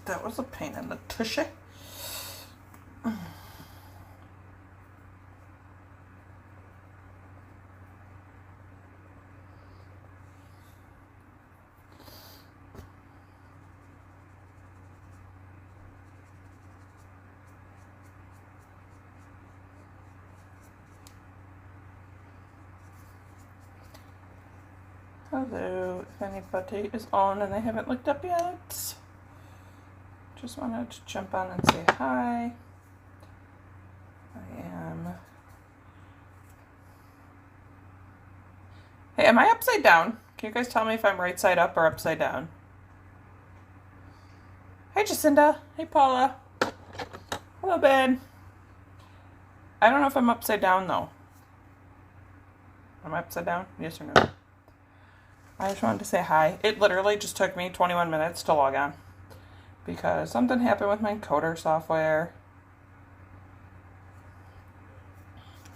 That was a pain in the tushy. Hello, if anybody is on and they haven't looked up yet. Just wanted to jump on and say hi. Hey, am I upside down? Can you guys tell me if I'm right side up or upside down? Hey, Jacinda. Hey, Paula. Hello, Ben. I don't know if I'm upside down, though. Am I upside down? Yes or no? I just wanted to say hi. It literally just took me 21 minutes to log on because something happened with my encoder software.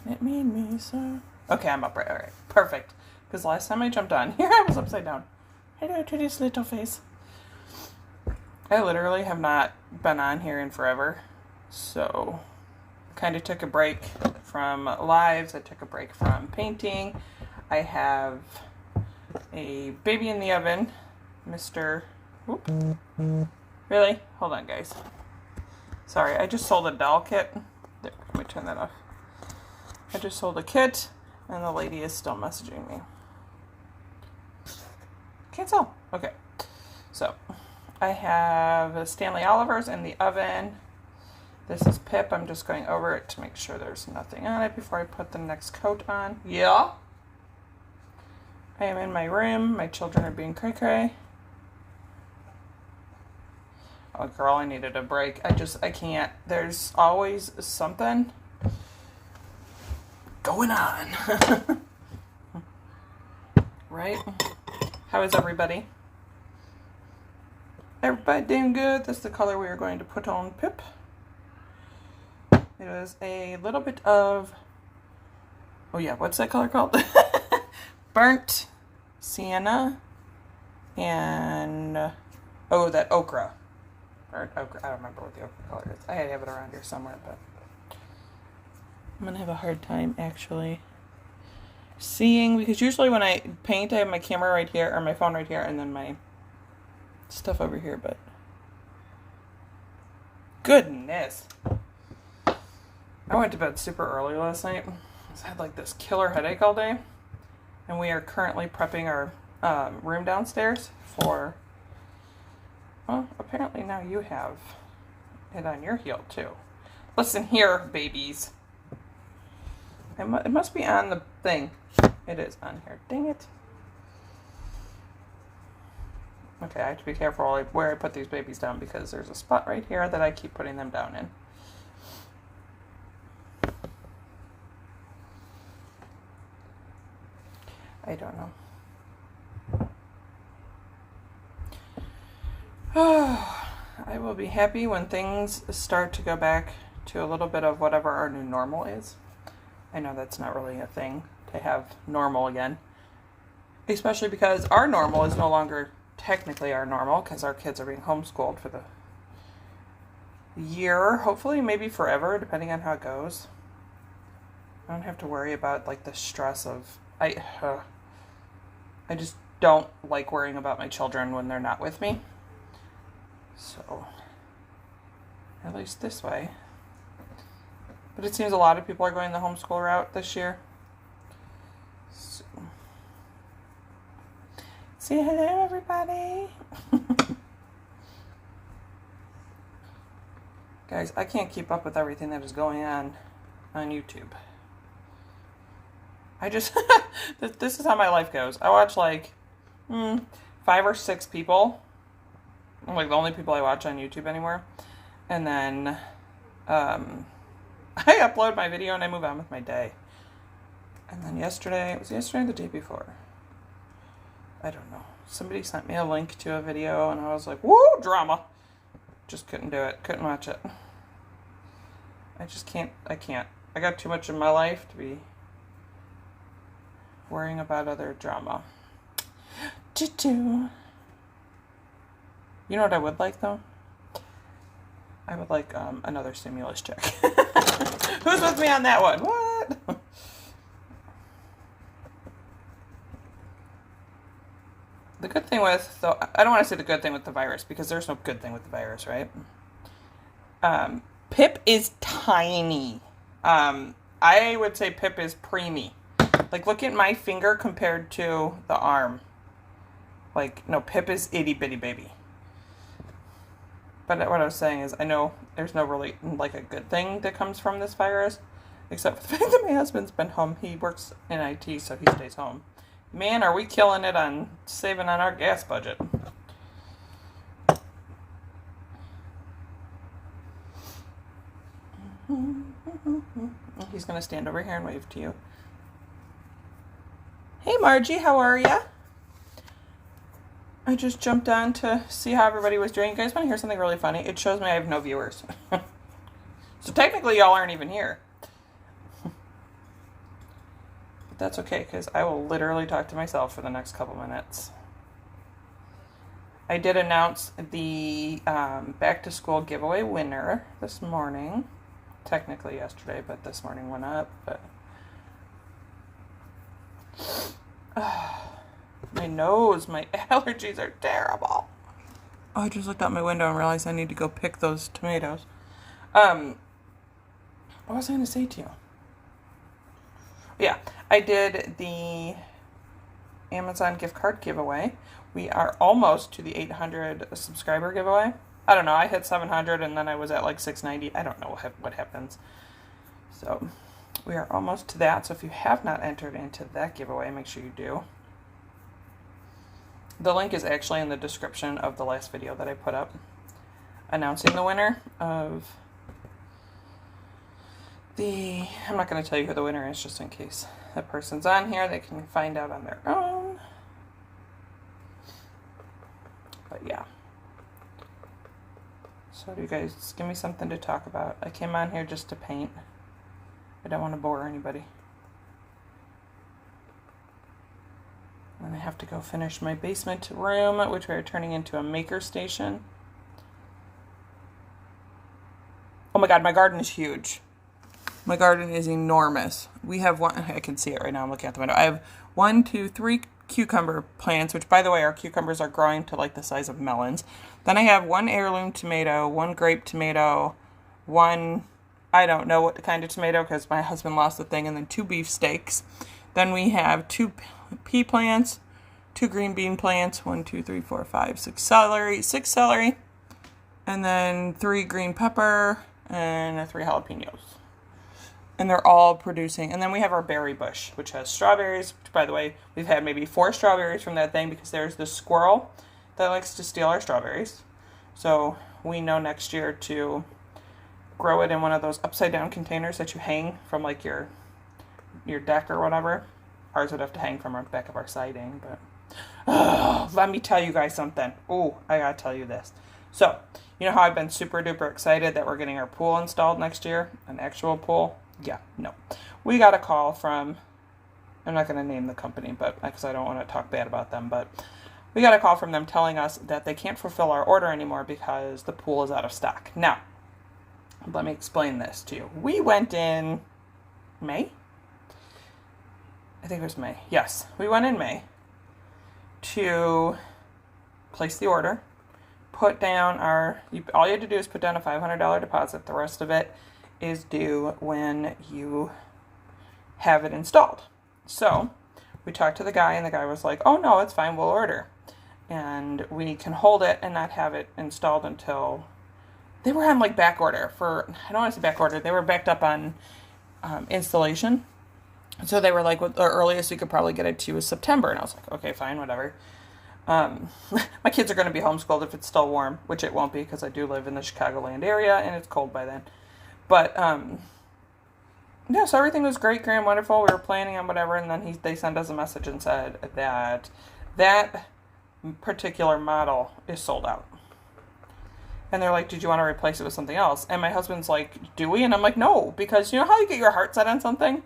It made me so... Okay, I'm upright. All right, perfect. Because last time I jumped on here, I was upside down. Hello, Tooty's little face. I literally have not been on here in forever. So, kind of took a break from lives. I took a break from painting. I have a baby in the oven, Mr. Whoop. Really? Hold on, guys. Sorry, I just sold a doll kit. There, let me turn that off. I just sold a kit, and the lady is still messaging me. Cancel. Okay. So, I have Stanley Oliver's in the oven. This is Pip. I'm just going over it to make sure there's nothing on it before I put the next coat on. Yeah. I am in my room. My children are being cray-cray. Oh, girl, I needed a break. I can't. There's always something going on. Right? How is everybody? Everybody doing good. This is the color we are going to put on Pip. It is a little bit of... Oh, yeah. What's that color called? Burnt sienna and oh, that ochre. Burnt ochre. I don't remember what the ochre color is. I have it around here somewhere, but I'm gonna have a hard time actually seeing because usually when I paint, I have my camera right here or my phone right here, and then my stuff over here. But goodness, I went to bed super early last night. I had like this killer headache all day. And we are currently prepping our room downstairs for, well, apparently now you have it on your heel too. Listen here, babies. It must be on the thing. It is on here. Dang it. Okay, I have to be careful where I put these babies down because there's a spot right here that I keep putting them down in. I don't know. I will be happy when things start to go back to a little bit of whatever our new normal is. I know that's not really a thing to have normal again. Especially because our normal is no longer technically our normal because our kids are being homeschooled for the year. Hopefully, maybe forever, depending on how it goes. I don't have to worry about like the stress of... I just don't like worrying about my children when they're not with me. So, at least this way. But it seems a lot of people are going the homeschool route this year. So, say hello, everybody. Guys, I can't keep up with everything that is going on YouTube. I just, this is how my life goes. I watch like 5 or 6 people. Like the only people I watch on YouTube anymore. And then I upload my video and I move on with my day. And then yesterday, was it yesterday or the day before? I don't know. Somebody sent me a link to a video and I was like, woo, drama. Just couldn't do it. Couldn't watch it. I just can't. I got too much in my life to be worrying about other drama. You know what I would like though? I would like another stimulus check. Who's with me on that one? What? The good thing with, though, I don't want to say the good thing with the virus because there's no good thing with the virus, right? Pip is tiny. I would say Pip is preemie. Like, look at my finger compared to the arm. Like, no, Pip is itty bitty baby. But what I was saying is, I know there's no really, like, a good thing that comes from this virus, except for the fact that my husband's been home. He works in IT, so he stays home. Man, are we killing it on saving on our gas budget. He's going to stand over here and wave to you. Hey, Margie, how are ya? I just jumped on to see how everybody was doing. You guys want to hear something really funny? It shows me I have no viewers. So technically, y'all aren't even here. But that's okay, because I will literally talk to myself for the next couple minutes. I did announce the back-to-school giveaway winner this morning. Technically yesterday, but this morning went up. But my nose, my allergies are terrible. Oh, I just looked out my window and realized I need to go pick those tomatoes. What was I going to say to you? Yeah, I did the Amazon gift card giveaway. We are almost to the 800 subscriber giveaway. I don't know. I hit 700 and then I was at like 690. I don't know what happens. So we are almost to that. So if you have not entered into that giveaway, make sure you do. The link is actually in the description of the last video that I put up announcing the winner of the... I'm not going to tell you who the winner is just in case that person's on here. They can find out on their own. But yeah. So you guys give me something to talk about. I came on here just to paint. I don't want to bore anybody. And I have to go finish my basement room, which we're turning into a maker station. Oh my god, my garden is huge. My garden is enormous. We have one, I can see it right now, I'm looking out the window. I have 1, 2, 3 cucumber plants, which by the way, our cucumbers are growing to like the size of melons. Then I have 1 heirloom tomato, 1 grape tomato, 1, I don't know what kind of tomato because my husband lost the thing, and then 2 beef steaks. Then we have 2 pea plants, 2 green bean plants, 1, 2, 3, 4, 5, 6 celery, and then 3 green pepper, and 3 jalapenos. And they're all producing. And then we have our berry bush, which has strawberries. Which, by the way, we've had maybe 4 strawberries from that thing because there's this squirrel that likes to steal our strawberries. So we know next year to grow it in one of those upside down containers that you hang from like your deck or whatever. Ours would have to hang from the back of our siding, but let me tell you guys something. Oh, I gotta tell you this. So, you know how I've been super duper excited that we're getting our pool installed next year? An actual pool? Yeah, no. We got a call from, I'm not going to name the company, but because I don't want to talk bad about them, but we got a call from them telling us that they can't fulfill our order anymore because the pool is out of stock. Now, let me explain this to you. We went in May? I think it was May. Yes, we went in May to place the order, put down all you had to do is put down a $500 deposit. The rest of it is due when you have it installed. So we talked to the guy, and the guy was like, oh no, it's fine, we'll order. And we can hold it and not have it installed until, they were on like back order for, I don't want to say back order, they were backed up on installation. So they were like, well, the earliest we could probably get it to you is September. And I was like, okay, fine, whatever. My kids are going to be homeschooled if it's still warm, which it won't be because I do live in the Chicagoland area and it's cold by then. But, yeah, so everything was great, grand, wonderful. We were planning on whatever, and then they sent us a message and said that that particular model is sold out. And they're like, did you want to replace it with something else? And my husband's like, do we? And I'm like, no, because you know how you get your heart set on something?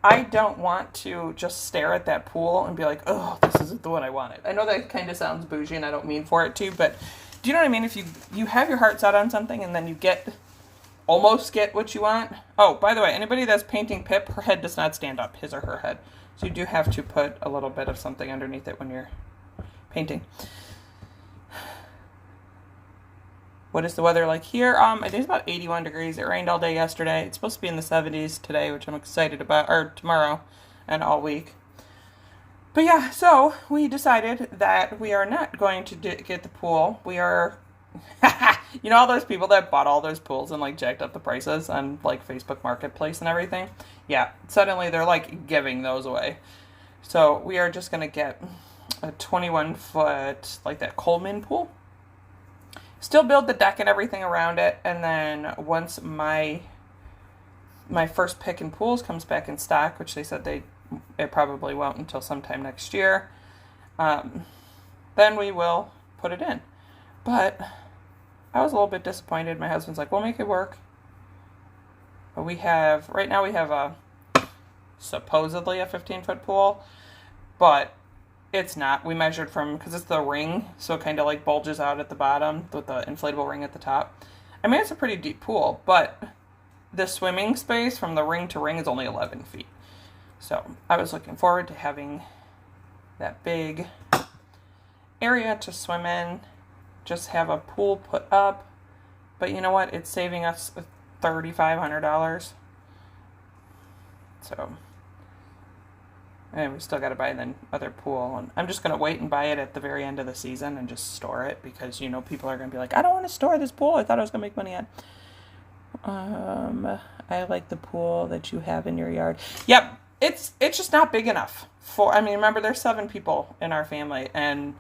I don't want to just stare at that pool and be like, oh, this isn't the one I wanted. I know that kind of sounds bougie, and I don't mean for it to, but do you know what I mean? If you have your heart set on something and then you almost get what you want. Oh, by the way, anybody that's painting Pip, her head does not stand up, his or her head. So you do have to put a little bit of something underneath it when you're painting. What is the weather like here? I think it's about 81 degrees. It rained all day yesterday. It's supposed to be in the 70s today, which I'm excited about, or tomorrow and all week. But yeah, so we decided that we are not going to get the pool. We are, you know, all those people that bought all those pools and like jacked up the prices on like Facebook Marketplace and everything. Yeah, suddenly they're like giving those away. So we are just going to get a 21-foot, like that Coleman pool. Still build the deck and everything around it, and then once my first pick in pools comes back in stock, which they said it probably won't until sometime next year, then we will put it in. But I was a little bit disappointed. My husband's like, we'll make it work. But right now we have supposedly a 15-foot pool, but it's not. We measured because it's the ring, so it kind of like bulges out at the bottom with the inflatable ring at the top. I mean, it's a pretty deep pool, but the swimming space from the ring to ring is only 11 feet. So I was looking forward to having that big area to swim in, just have a pool put up. But you know what? It's saving us $3,500. So... and we still got to buy the other pool. And I'm just going to wait and buy it at the very end of the season and just store it because, you know, people are going to be like, I don't want to store this pool. I thought I was going to make money on. I like the pool that you have in your yard. Yep. It's just not big enough I mean, remember there's 7 people in our family, and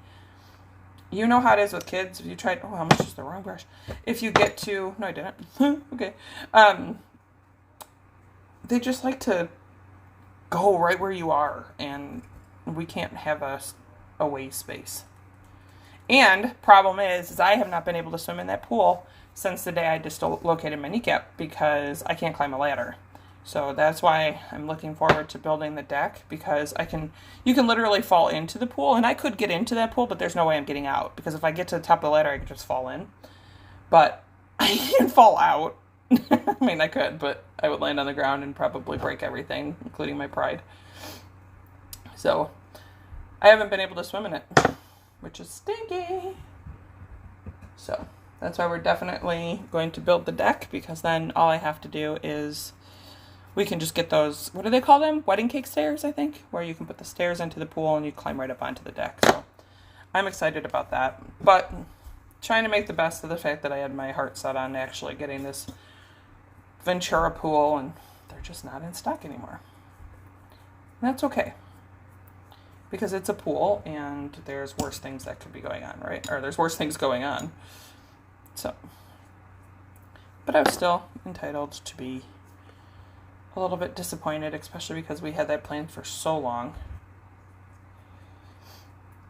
you know how it is with kids. If you tried, how much is the wrong brush? If you get to, no, I didn't. Okay. They just like to go right where you are, and we can't have a waste space. And problem is I have not been able to swim in that pool since the day I dislocated my kneecap because I can't climb a ladder. So that's why I'm looking forward to building the deck, because you can literally fall into the pool, and I could get into that pool, but there's no way I'm getting out, because if I get to the top of the ladder, I could just fall in. But I can fall out. I mean, I could, but I would land on the ground and probably break everything, including my pride. So, I haven't been able to swim in it, which is stinky. So, that's why we're definitely going to build the deck, because then all I have to do is, we can just get those, what do they call them? Wedding cake stairs, I think, where you can put the stairs into the pool and you climb right up onto the deck. So, I'm excited about that. But, trying to make the best of the fact that I had my heart set on actually getting this Ventura pool, and they're just not in stock anymore. And that's okay, because it's a pool and there's worse things that could be going on, right? Or there's worse things going on. So, but I was still entitled to be a little bit disappointed, especially because we had that planned for so long.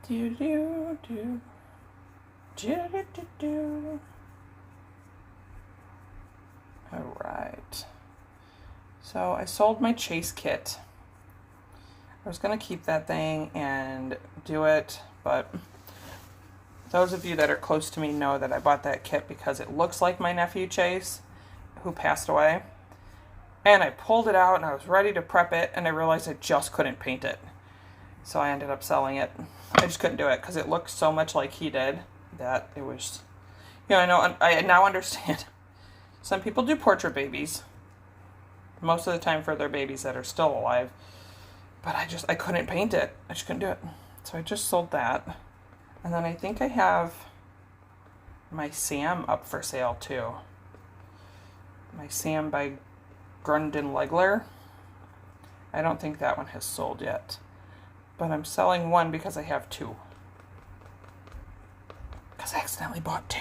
Do do do do do do do. Alright, so I sold my chase kit. I was going to keep that thing and do it, but those of you that are close to me know that I bought that kit because it looks like my nephew Chase, who passed away. And I pulled it out and I was ready to prep it, and I realized I just couldn't paint it. So I ended up selling it. I just couldn't do it because it looked so much like he did that it was, you know, I now understand. Some people do portrait babies, most of the time for their babies that are still alive, but I couldn't paint it. I just couldn't do it. So I just sold that. And then I think I have my Sam up for sale too. My Sam by Grundon Legler. I don't think that one has sold yet, but I'm selling one because I have 2. Because I accidentally bought 2.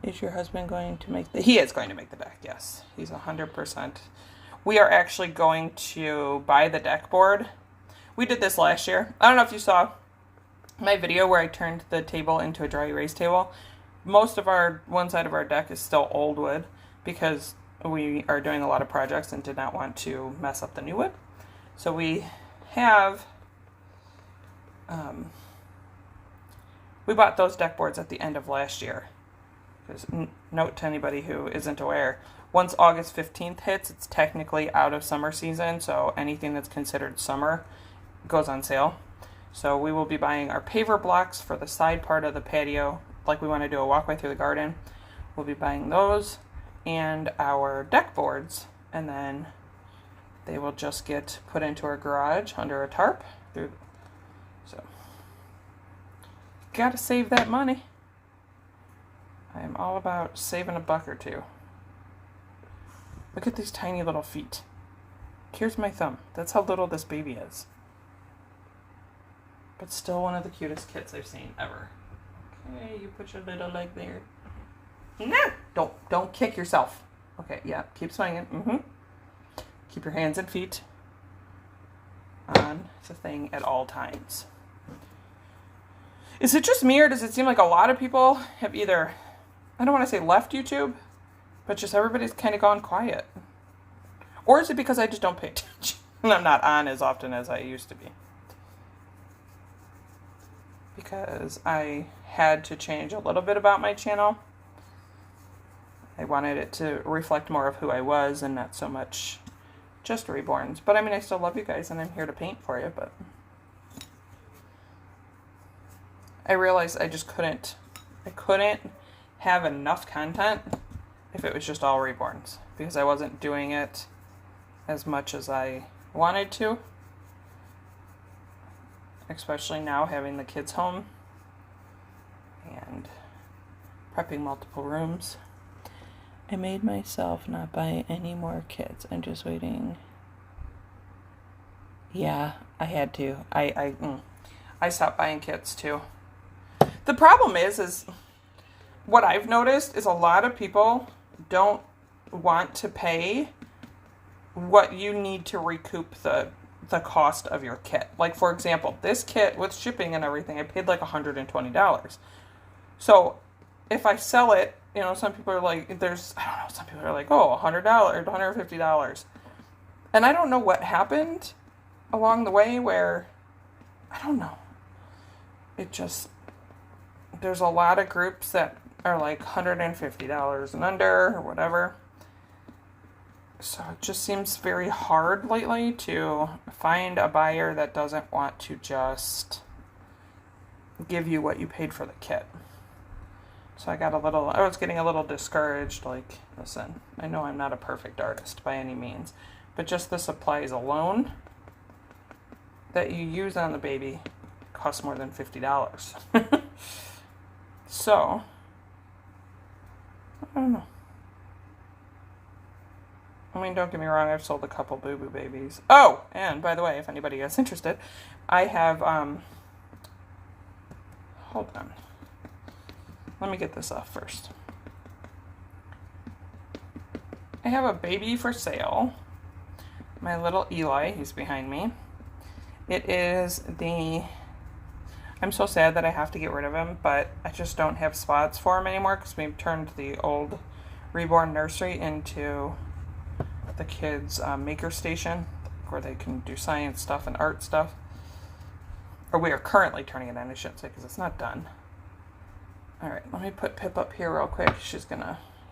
Is your husband going to make he is going to make the deck, yes. He's 100%. We are actually going to buy the deck board. We did this last year. I don't know if you saw my video where I turned the table into a dry erase table. Most of one side of our deck is still old wood because we are doing a lot of projects and did not want to mess up the new wood. So we have We bought those deck boards at the end of last year. Because note to anybody who isn't aware, once August 15th hits, it's technically out of summer season, so anything that's considered summer goes on sale. So we will be buying our paver blocks for the side part of the patio, like we want to do a walkway through the garden. We'll be buying those and our deck boards, and then they will just get put into our garage under a tarp. So, gotta save that money. I am all about saving a buck or two. Look at these tiny little feet. Here's my thumb. That's how little this baby is. But still one of the cutest kits I've seen ever. Okay, you put your little leg there. No! Don't kick yourself. Okay, yeah, keep swinging. Keep your hands and feet on the thing at all times. Is it just me, or does it seem like a lot of people have either, I don't want to say left YouTube, but just everybody's kind of gone quiet? Or is it because I just don't pay attention and I'm not on as often as I used to be? Because I had to change a little bit about my channel. I wanted it to reflect more of who I was and not so much just Reborns. But I mean, I still love you guys and I'm here to paint for you, but I realized I just couldn't have enough content if it was just all Reborns, because I wasn't doing it as much as I wanted to, especially now having the kids home and prepping multiple rooms. I made myself not buy any more kits. I'm just waiting. Yeah, I had to. I stopped buying kits too. The problem is what I've noticed is a lot of people don't want to pay what you need to recoup the cost of your kit. Like, for example, this kit with shipping and everything, I paid like $120. So if I sell it, you know, some people are like, some people are like, oh, $100, $150. And I don't know what happened along the way where, I don't know. It just, there's a lot of groups that are like $150 and under or whatever. So it just seems very hard lately to find a buyer that doesn't want to just give you what you paid for the kit. So I was getting a little discouraged, like, listen, I know I'm not a perfect artist by any means, but just the supplies alone that you use on the baby costs more than $50. So, I don't know. I mean, don't get me wrong, I've sold a couple boo-boo babies. Oh, and by the way, if anybody is interested, I have, hold on. Let me get this off first. I have a baby for sale. My little Eli, he's behind me. It is I'm so sad that I have to get rid of him, but I just don't have spots for him anymore because we've turned the old Reborn nursery into the kids' maker station where they can do science stuff and art stuff. Or we are currently turning it in, I shouldn't say, because it's not done. Alright, let me put Pip up here real quick.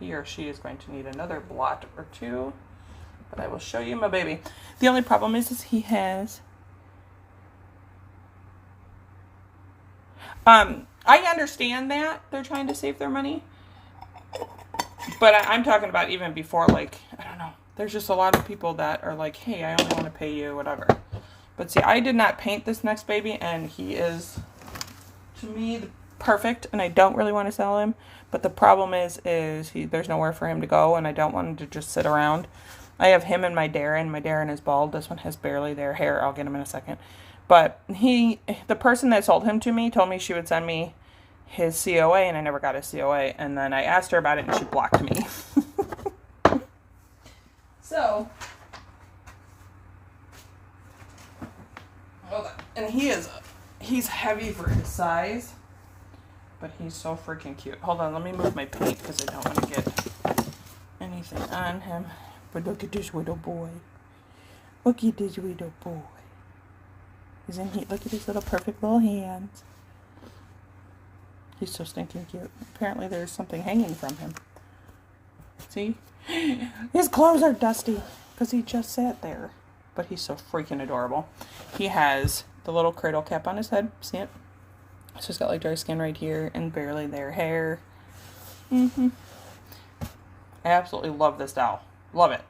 He or she is going to need another blot or two. But I will show you my baby. The only problem is he has... I understand that they're trying to save their money. But I'm talking about even before, like, I don't know. There's just a lot of people that are like, hey, I only want to pay you, whatever. But see, I did not paint this next baby, and he is, to me, perfect, and I don't really want to sell him. But the problem is there's nowhere for him to go, and I don't want him to just sit around. I have him and my Darren. My Darren is bald. This one has barely their hair. I'll get him in a second. But the person that sold him to me told me she would send me his COA, and I never got his COA. And then I asked her about it, and she blocked me. So, hold on. And he's heavy for his size, but he's so freaking cute. Hold on, let me move my paint because I don't want to get anything on him. But look at this little boy. Look at this little boy. Isn't he? Look at his little perfect little hands. He's so stinking cute. Apparently there's something hanging from him. See? His clothes are dusty because he just sat there. But he's so freaking adorable. He has the little cradle cap on his head. See it? So he's got like dry skin right here and barely there hair. I absolutely love this doll. Love it.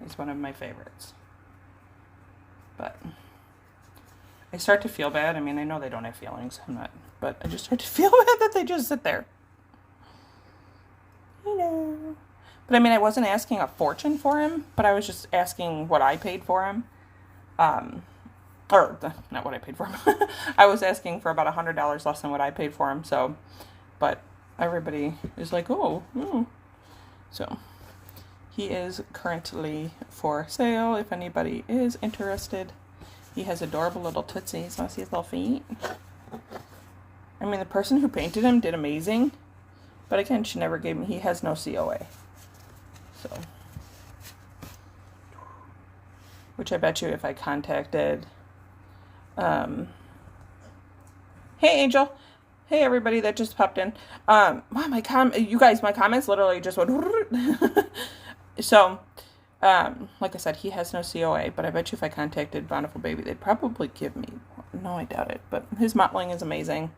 He's one of my favorites. But I start to feel bad. I mean, I know they don't have feelings. I'm not. But I just start to feel bad that they just sit there. Hello. But I mean, I wasn't asking a fortune for him, but I was just asking what I paid for him. Or not what I paid for him. I was asking for about $100 less than what I paid for him. So, but everybody is like, oh. So, he is currently for sale if anybody is interested. He has adorable little tootsies. Want to see his little feet? I mean, the person who painted him did amazing. But again, she never gave me, he has no COA. So, which I bet you if I contacted, hey Angel, hey everybody that just popped in, wow, you guys, my comments literally just went, so, like I said, he has no COA, but I bet you if I contacted Bountiful Baby, they'd probably give me, no, I doubt it, but his mottling is amazing,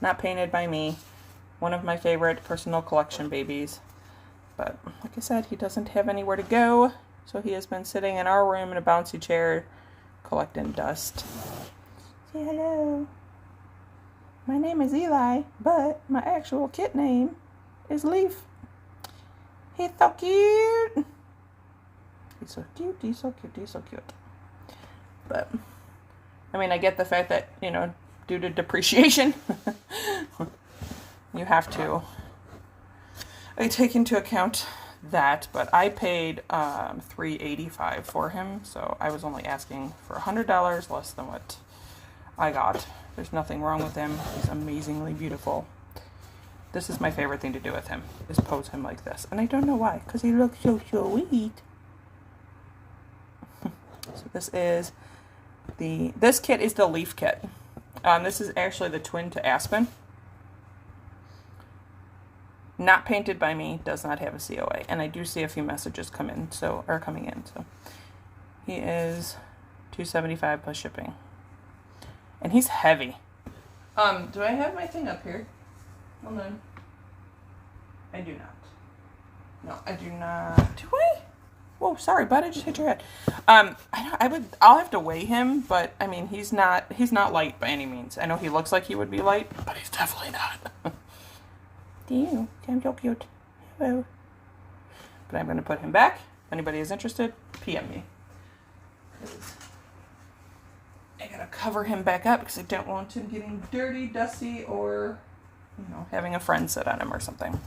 not painted by me, one of my favorite personal collection babies. But like I said, he doesn't have anywhere to go, so he has been sitting in our room in a bouncy chair collecting dust. Say hello. My name is Eli, but my actual kit name is Leaf. He's so cute. He's so cute, he's so cute, he's so cute. But, I mean, I get the fact that, you know, due to depreciation, you have to... I take into account that, but I paid $385 for him, so I was only asking for $100 less than what I got. There's nothing wrong with him. He's amazingly beautiful. This is my favorite thing to do with him, is pose him like this. And I don't know why, because he looks so sweet. So this kit is the Leaf kit. This is actually the twin to Aspen. Not painted by me, does not have a COA. And I do see a few messages coming in. So he is $275 plus shipping. And he's heavy. Do I have my thing up here? Hold on. I do not. No, I do not. Do I? Whoa, sorry, bud, I just hit your head. I'll have to weigh him, but I mean he's not light by any means. I know he looks like he would be light, but he's definitely not. You, I'm so cute. Hello. But I'm going to put him back. If anybody is interested, PM me. I gotta cover him back up because I don't want him getting dirty, dusty, or, you know, having a friend sit on him or something.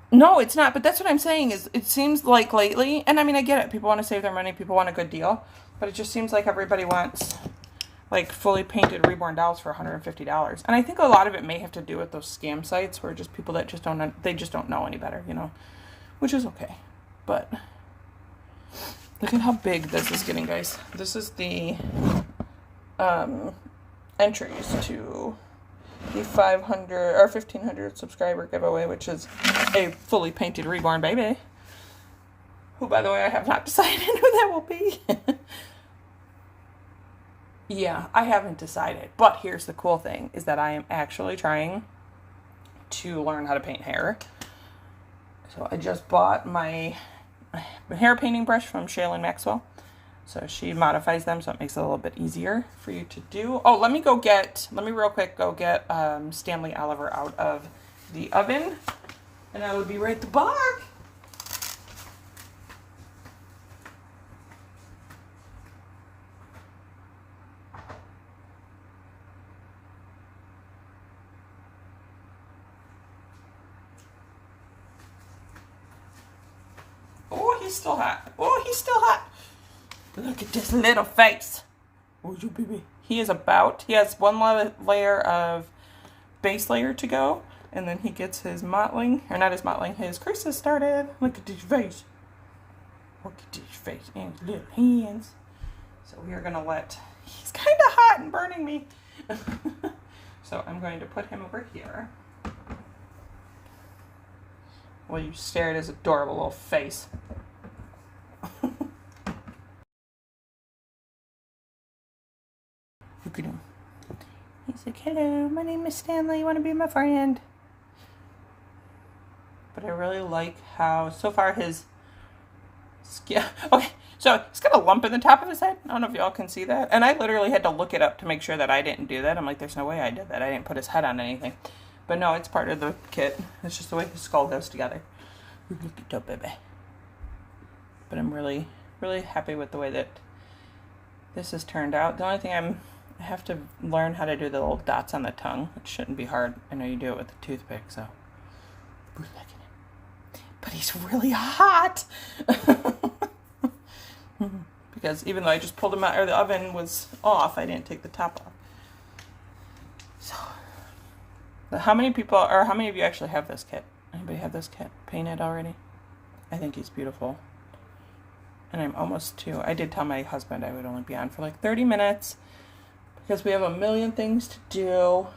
No, it's not. But that's what I'm saying is it seems like lately, and I mean, I get it. People want to save their money. People want a good deal. But it just seems like everybody wants... like fully painted Reborn dolls for $150. And I think a lot of it may have to do with those scam sites where just people that just don't know any better, you know, which is okay. But look at how big this is getting, guys. This is the entries to the 500 or 1500 subscriber giveaway, which is a fully painted Reborn baby. Who, by the way, I have not decided who that will be. Yeah, I haven't decided. But here's the cool thing, is that I am actually trying to learn how to paint hair. So I just bought my hair painting brush from Shaylin Maxwell. So she modifies them so it makes it a little bit easier for you to do. Oh, let me real quick go get Stanley Oliver out of the oven. And I will be right back. Oh, he's still hot. Oh, he's still hot. Look at this little face. Oh, you baby. He has one layer of base layer to go. And then he gets his mottling, or not his mottling, his creases started. Look at his face. Look at his face and his little hands. So we are going to he's kind of hot. hot and burning me. So I'm going to put him over here. While you stare at his adorable little face. Look at him. He's like, hello, my name is Stanley. You want to be my friend? But I really like how, so far, his skin... Okay, so he's got a lump in the top of his head. I don't know if y'all can see that. And I literally had to look it up to make sure that I didn't do that. I'm like, there's no way I did that. I didn't put his head on anything. But no, it's part of the kit. It's just the way his skull goes together. Look at that baby. But I'm really, really happy with the way that this has turned out. The only thing I have to learn how to do the little dots on the tongue. It shouldn't be hard. I know you do it with a toothpick, so. Look at him. But he's really hot. Because even though I just pulled him out, or the oven was off, I didn't take the top off. So, how many people, or how many of you actually have this kit? Anybody have this kit painted already? I think he's beautiful. And I'm almost to, I did tell my husband I would only be on for like 30 minutes because we have a million things to do,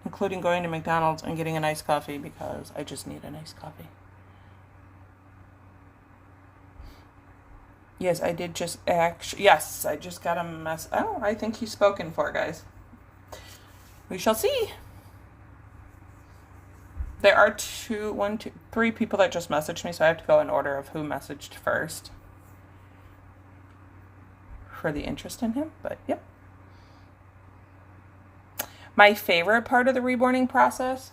including going to McDonald's and getting a nice coffee because I just need a nice coffee. Yes, I did just actually, yes, I just got a mess. Oh, I think he's spoken for, guys. We shall see. There are three people that just messaged me, so I have to go in order of who messaged first for the interest in him, but yep. My favorite part of the reborning process,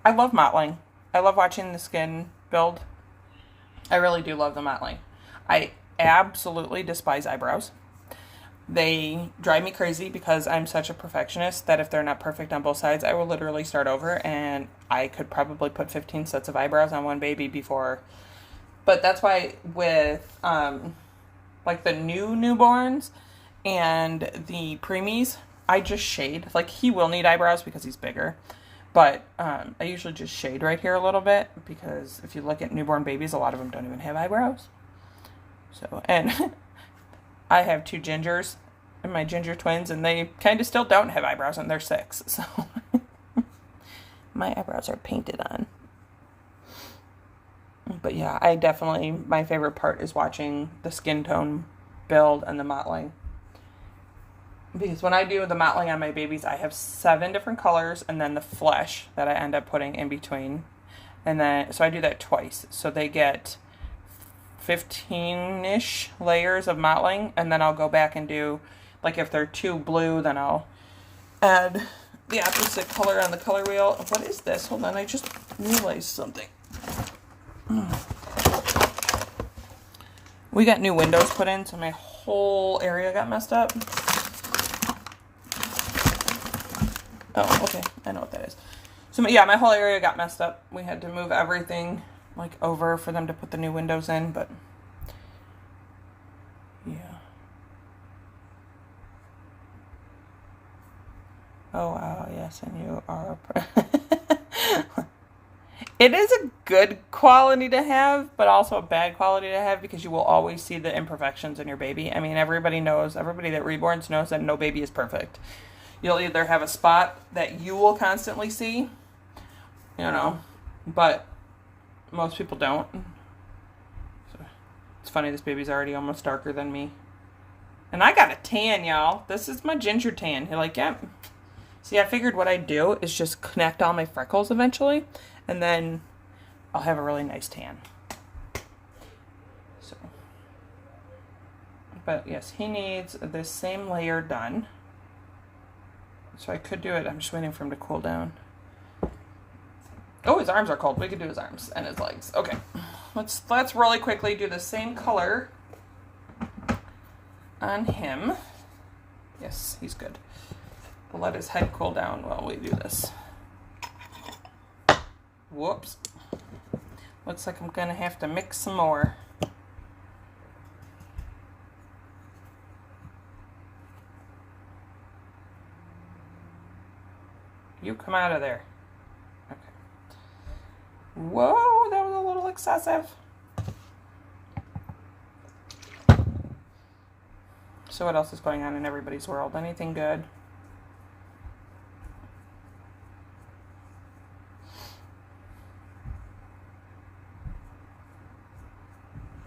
I love mottling. I love watching the skin build. I really do love the mottling. I absolutely despise eyebrows. They drive me crazy because I'm such a perfectionist that if they're not perfect on both sides, I will literally start over, and I could probably put 15 sets of eyebrows on one baby before. But that's why with like the newborns and the preemies, I just shade. Like, he will need eyebrows because he's bigger. But I usually just shade right here a little bit because if you look at newborn babies, a lot of them don't even have eyebrows. So, and I have two gingers, and my ginger twins, and they kind of still don't have eyebrows, and they're 6. So my eyebrows are painted on. But yeah, I definitely, my favorite part is watching the skin tone build and the mottling. Because when I do the mottling on my babies, I have 7 different colors, and then the flesh that I end up putting in between. And then, so I do that twice. So they get 15-ish layers of mottling, and then I'll go back and do, like, if they're too blue, then I'll add the opposite color on the color wheel. What is this? Hold on, I just realized something. We got new windows put in, so my whole area got messed up. Oh, okay, I know what that is. So yeah, my whole area got messed up. We had to move everything like over for them to put the new windows in, but yeah. Oh wow, yes, and you are it is a good quality to have, but also a bad quality to have because you will always see the imperfections in your baby. I mean, everybody knows, everybody that reborns knows that no baby is perfect. You'll either have a spot that you will constantly see, you know, but most people don't. So it's funny, this baby's already almost darker than me. And I got a tan, y'all. This is my ginger tan. You're like, yeah. See, I figured what I'd do is just connect all my freckles eventually, and then I'll have a really nice tan. So, but yes, he needs this same layer done. So I could do it. I'm just waiting for him to cool down. Oh, his arms are cold. We could do his arms and his legs. Okay. Let's really quickly do the same color on him. Yes, he's good. We'll let his head cool down while we do this. Whoops. Looks like I'm gonna have to mix some more. You come out of there. Okay. Whoa, that was a little excessive. So what else is going on in everybody's world? Anything good?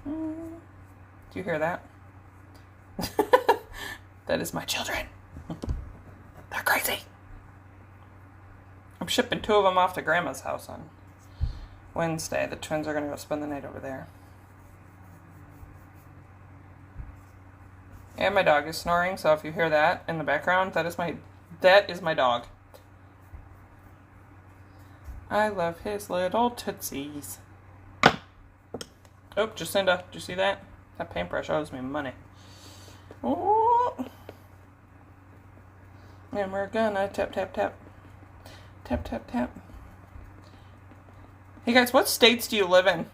Do you hear that? That is my children. They're crazy. I'm shipping 2 of them off to Grandma's house on Wednesday. The twins are going to go spend the night over there. And my dog is snoring, so if you hear that in the background, that is my dog. I love his little tootsies. Oh, Jacinda, did you see that? That paintbrush owes me money. Oh. And we're gonna tap, tap, tap. Tap, tap, tap. Hey guys, what states do you live in?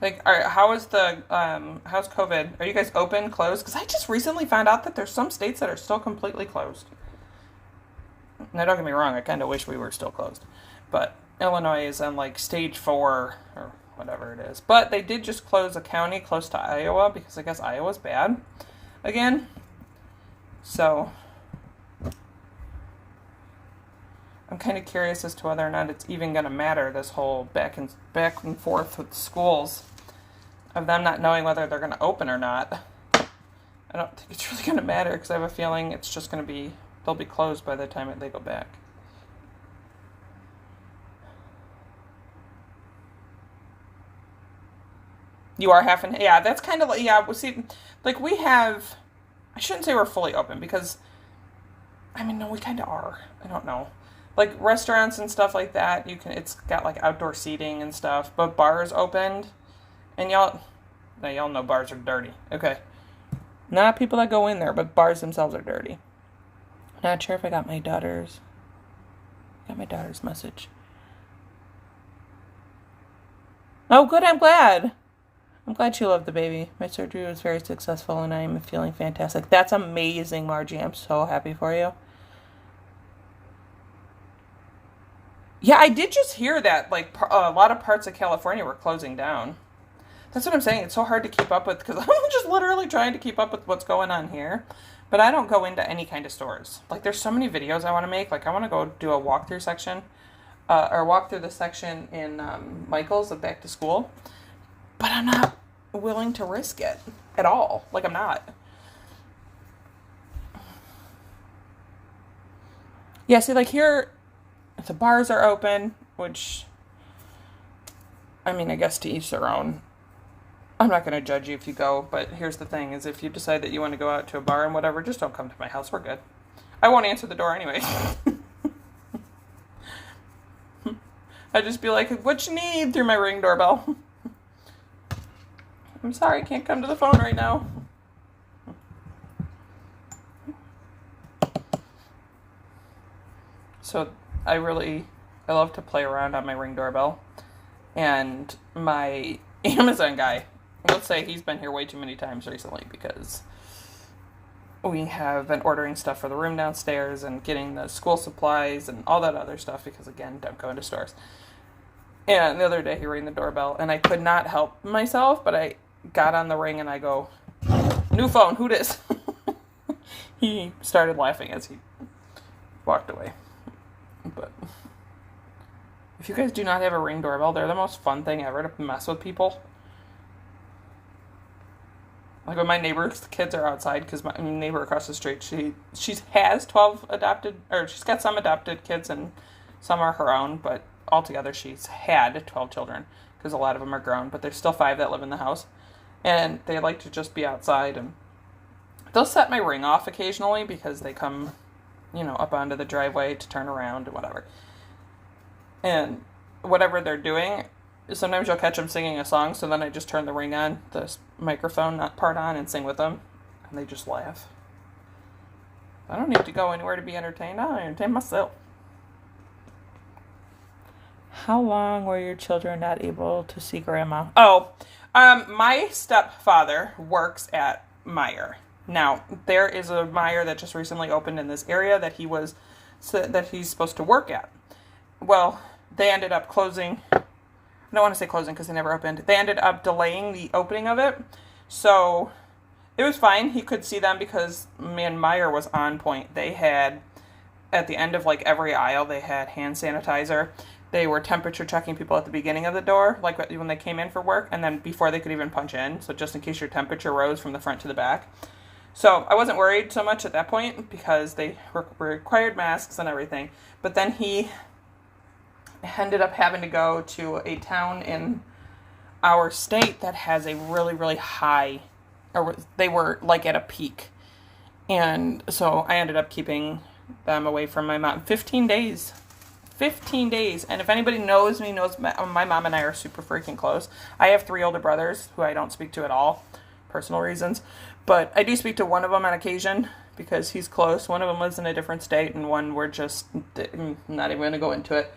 Like, how's COVID? Are you guys open, closed? Because I just recently found out that there's some states that are still completely closed. Now, don't get me wrong, I kind of wish we were still closed. But Illinois is on, like, stage 4, or whatever it is. But they did just close a county close to Iowa, because I guess Iowa's bad again. So I'm kind of curious as to whether or not it's even going to matter, this whole back and forth with schools, of them not knowing whether they're going to open or not. I don't think it's really going to matter, because I have a feeling it's just going to be, they'll be closed by the time they go back. You are half and, yeah, that's kind of like, yeah, well, see, like we have, I shouldn't say we're fully open, because, I mean, no, we kind of are. I don't know. Like restaurants and stuff like that, it's got like outdoor seating and stuff, but bars opened, and y'all know bars are dirty. Okay. Not people that go in there, but bars themselves are dirty. Not sure if I got my daughter's message. Oh, good, I'm glad. I'm glad she loved the baby. My surgery was very successful, and I am feeling fantastic. That's amazing, Margie. I'm so happy for you. Yeah, I did just hear that, like, a lot of parts of California were closing down. That's what I'm saying. It's so hard to keep up with, because I'm just literally trying to keep up with what's going on here. But I don't go into any kind of stores. Like, there's so many videos I want to make. Like, I want to go do a walkthrough section, or walk through the section in Michael's of Back to School. But I'm not willing to risk it at all. Like, I'm not. Yeah, see, like, here, the bars are open, which, I mean, I guess to each their own. I'm not going to judge you if you go, but here's the thing, is if you decide that you want to go out to a bar and whatever, just don't come to my house. We're good. I won't answer the door anyway. I'd just be like, what you need, through my Ring doorbell. I'm sorry, I can't come to the phone right now. So I love to play around on my Ring doorbell. And my Amazon guy, let's say he's been here way too many times recently, because we have been ordering stuff for the room downstairs and getting the school supplies and all that other stuff, because, again, don't go into stores. And the other day he rang the doorbell, and I could not help myself, but I got on the Ring and I go, new phone, who dis? He started laughing as he walked away. But if you guys do not have a Ring doorbell, they're the most fun thing ever to mess with people. Like when my neighbor's kids are outside, because my neighbor across the street, she has 12 adopted, or she's got some adopted kids and some are her own, but altogether she's had 12 children, because a lot of them are grown, but there's still 5 that live in the house. And they like to just be outside, and they'll set my Ring off occasionally because they come, up onto the driveway to turn around and whatever. And whatever they're doing, sometimes you'll catch them singing a song, so then I just turn the Ring on, the microphone part on, and sing with them, and they just laugh. I don't need to go anywhere to be entertained. I'll entertain myself. How long were your children not able to see Grandma? My stepfather works at Meijer. Now, there is a Meijer that just recently opened in this area that he's supposed to work at. Well, they ended up closing I don't want to say closing because they never opened. They ended up delaying the opening of it. So it was fine. He could see them because man, Meyer was on point. They had, at the end of like every aisle, they had hand sanitizer. They were temperature checking people at the beginning of the door, like when they came in for work, and then before they could even punch in. So just in case your temperature rose from the front to the back. So I wasn't worried so much at that point because they required masks and everything. But then he ended up having to go to a town in our state that has a really, really high, or they were like at a peak. And so I ended up keeping them away from my mom. 15 days. 15 days. And if anybody knows me, knows my mom and I are super freaking close. I have 3 older brothers who I don't speak to at all, personal reasons. But I do speak to one of them on occasion because he's close. One of them lives in a different state, and one we're just not even going to go into it.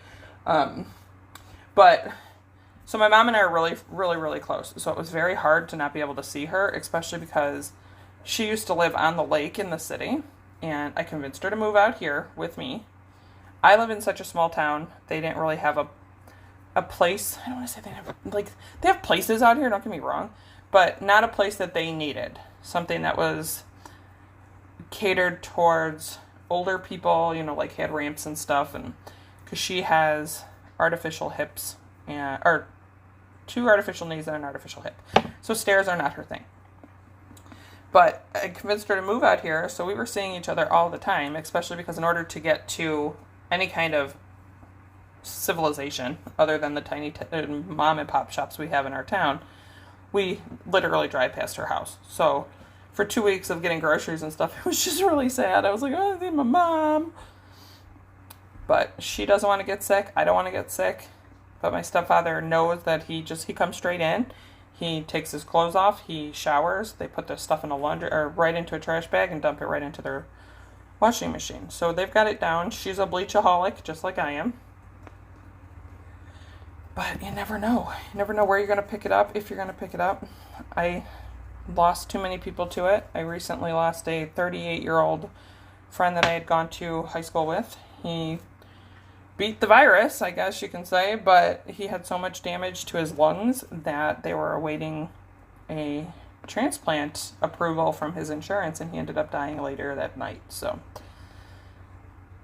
But so my mom and I are really, really, really close. So it was very hard to not be able to see her, especially because she used to live on the lake in the city, and I convinced her to move out here with me. I live in such a small town. They didn't really have a place. I don't want to say they have, like, they have places out here, don't get me wrong, but not a place that they needed. Something that was catered towards older people, you know, like had ramps and stuff. And because she has artificial hips, or 2 artificial knees and an artificial hip. So stairs are not her thing. But I convinced her to move out here, so we were seeing each other all the time, especially because in order to get to any kind of civilization, other than the tiny mom and pop shops we have in our town, we literally drive past her house. So for 2 weeks of getting groceries and stuff, it was just really sad. I was like, oh, I need my mom. But she doesn't want to get sick. I don't want to get sick. But my stepfather knows that he comes straight in. He takes his clothes off. He showers. They put their stuff in a laundry, or right into a trash bag and dump it right into their washing machine. So they've got it down. She's a bleachaholic, just like I am. But you never know. You never know where you're going to pick it up, if you're going to pick it up. I lost too many people to it. I recently lost a 38-year-old friend that I had gone to high school with. He beat the virus, I guess you can say, but he had so much damage to his lungs that they were awaiting a transplant approval from his insurance, and he ended up dying later that night. So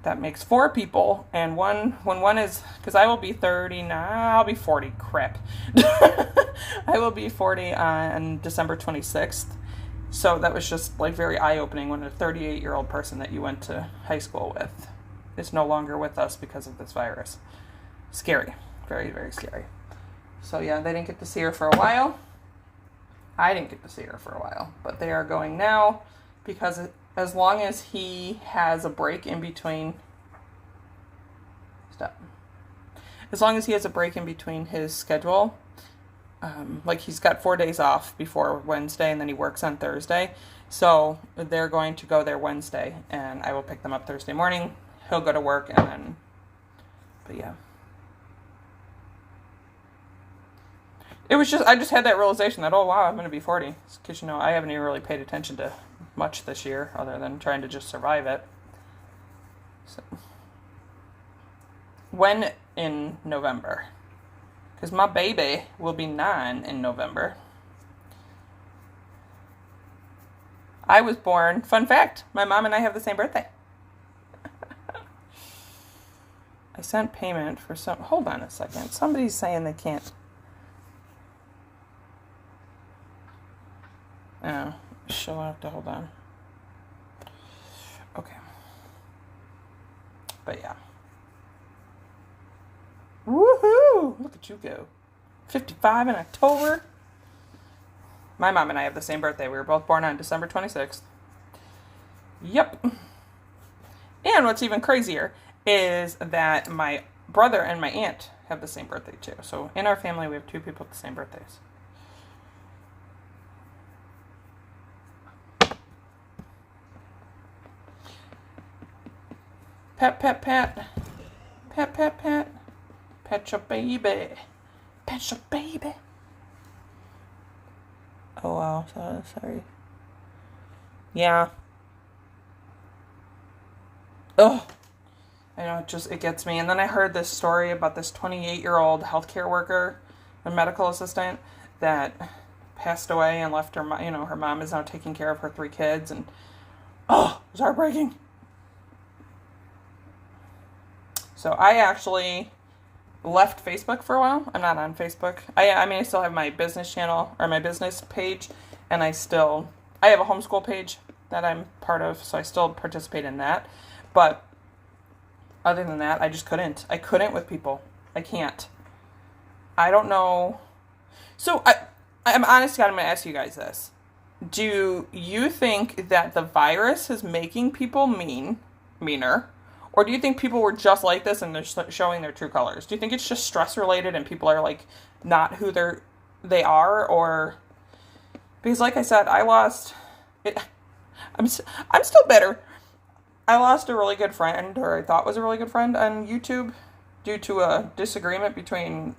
that makes 4 people, and when one is, because I will be 30 now, I'll be 40, crap. I will be 40 on December 26th. So that was just like very eye-opening when a 38-year-old person that you went to high school with is no longer with us because of this virus. Scary. Very, very scary. So yeah, they didn't get to see her for a while. I didn't get to see her for a while, but they are going now because as long as he has a break in between, as long as he has a break in between his schedule, like he's got 4 days off before Wednesday and then he works on Thursday. So they're going to go there Wednesday and I will pick them up Thursday morning. He'll go to work and then, but yeah. It was just, I just had that realization that, oh wow, I'm going to be 40. Because, you know, I haven't even really paid attention to much this year other than trying to just survive it. So, when in November? Because my baby will be 9 in November. I was born, fun fact, my mom and I have the same birthday. I sent payment for some, hold on a second. Somebody's saying they can't. Oh, she'll have to hold on. Okay. But yeah. Woohoo! Look at you go. 55 in October. My mom and I have the same birthday. We were both born on December 26th. Yep. And what's even crazier is that my brother and my aunt have the same birthday too. So in our family, we have 2 people with the same birthdays. Pat, pat, pat. Pat, pat, pat. Pet your baby. Pet your baby. Oh, wow. Sorry. Yeah. Oh. I know, it gets me. And then I heard this story about this 28-year-old healthcare worker a medical assistant that passed away and left her, her mom is now taking care of her 3 kids, and oh, it was heartbreaking. So I actually left Facebook for a while. I'm not on Facebook. I mean, I still have my business channel or my business page, and I have a homeschool page that I'm part of, so I still participate in that. But other than that, I just couldn't. I couldn't with people. I can't. I don't know. So I'm honest to God, I'm going to ask you guys this. Do you think that the virus is making people meaner? Or do you think people were just like this and they're showing their true colors? Do you think it's just stress related and people are like not who they are? Or because like I said, I lost it. I'm still bitter. I lost a really good friend, or I thought was a really good friend, on YouTube due to a disagreement between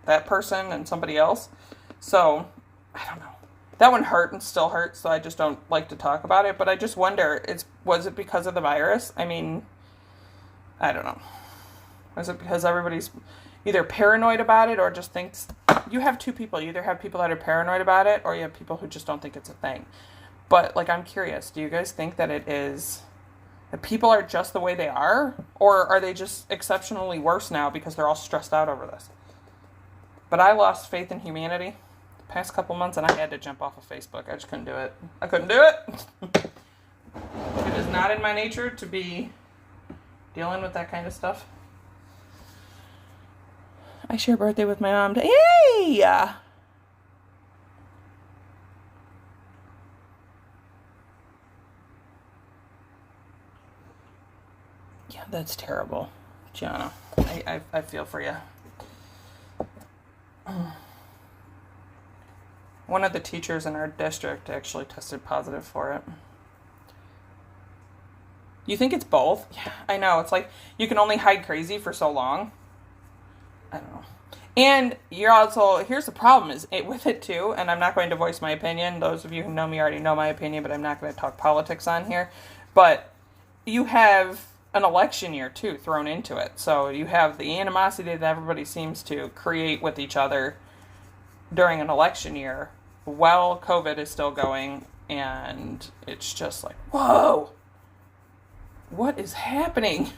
that person and somebody else. So I don't know. That one hurt and still hurts, so I just don't like to talk about it. But I just wonder, was it because of the virus? I mean, I don't know. Is it because everybody's either paranoid about it or just thinks... You have 2 people. You either have people that are paranoid about it or you have people who just don't think it's a thing. But, like, I'm curious. Do you guys think that it is... that people are just the way they are? Or are they just exceptionally worse now because they're all stressed out over this? But I lost faith in humanity the past couple months and I had to jump off of Facebook. I just couldn't do it. I couldn't do it. It is not in my nature to be... dealing with that kind of stuff. I share a birthday with my mom. Hey! Yeah, that's terrible. Gianna, I feel for you. One of the teachers in our district actually tested positive for it. You think it's both? Yeah, I know. It's like you can only hide crazy for so long. I don't know. And you're also, here's the problem with it too, and I'm not going to voice my opinion. Those of you who know me already know my opinion, but I'm not going to talk politics on here. But you have an election year too thrown into it. So you have the animosity that everybody seems to create with each other during an election year while COVID is still going, and it's just like, whoa! What is happening?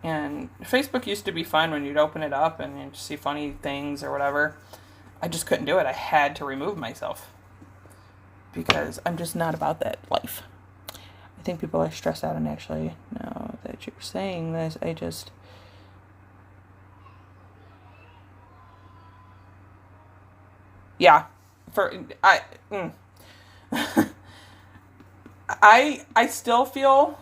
And Facebook used to be fun when you'd open it up and you'd see funny things or whatever. I just couldn't do it. I had to remove myself because I'm just not about that life. I think people are stressed out, and actually, now that you're saying this, yeah, I still feel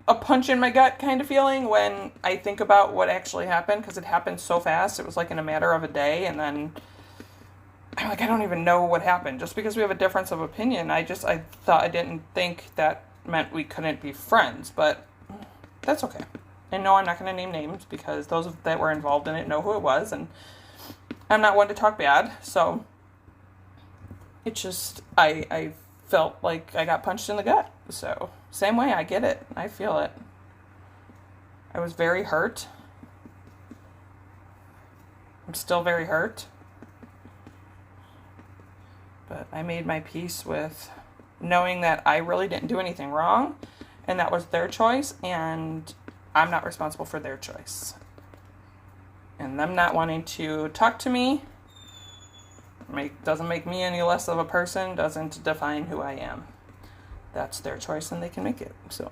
a punch in my gut kind of feeling when I think about what actually happened, because it happened so fast. It was like in a matter of a day, and then I'm like, I don't even know what happened. Just because we have a difference of opinion, I didn't think that meant we couldn't be friends, but that's okay. And no, I'm not going to name names because those that were involved in it know who it was, and I'm not one to talk bad, so it's just, I felt like I got punched in the gut. So, same way, I get it. I feel it. I was very hurt. I'm still very hurt. But I made my peace with knowing that I really didn't do anything wrong, and that was their choice, and I'm not responsible for their choice. And them not wanting to talk to me doesn't make me any less of a person, doesn't define who I am. That's their choice and they can make it. So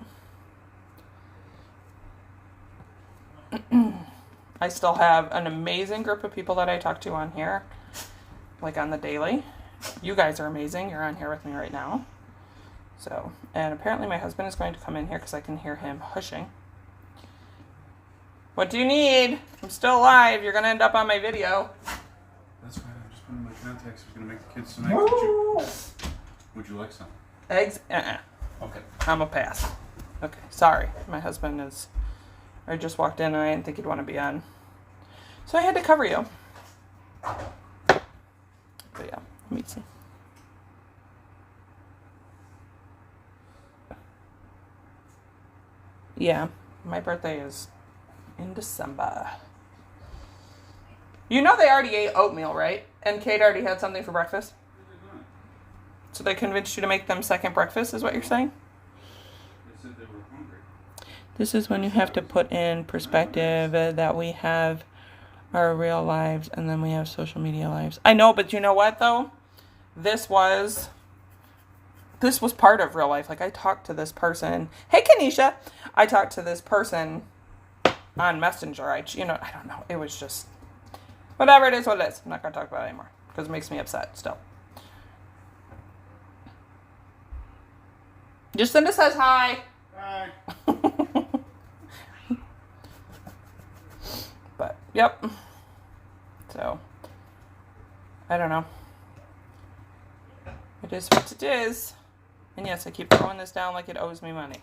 I still have an amazing group of people that I talk to on here, like on the daily. You guys are amazing. You're on here with me right now. So, and apparently my husband is going to come in here because I can hear him hushing. What do you need? I'm still alive. You're going to end up on my video. That's fine. I'm just putting my contacts. I'm going to make the kids some eggs. Would you like some? Eggs? Okay. I'm a pass. Okay. Sorry. My husband I just walked in and I didn't think he'd want to be on. So I had to cover you. But yeah, let me see. Yeah, my birthday is in December. You know they already ate oatmeal, right? And Kate already had something for breakfast? So they convinced you to make them second breakfast, is what you're saying? They said they were hungry. This is when you have to put in perspective that we have our real lives and then we have social media lives. I know, but you know what, though? This was part of real life. Like, I talked to this person. Hey, Kanisha. I talked to this person on Messenger. I don't know. It was just... Whatever it is, what it is. I'm not going to talk about it anymore. Because it makes me upset still. Jacinda says hi. Hi. But, yep. So, I don't know. It is what it is. And yes, I keep throwing this down like it owes me money.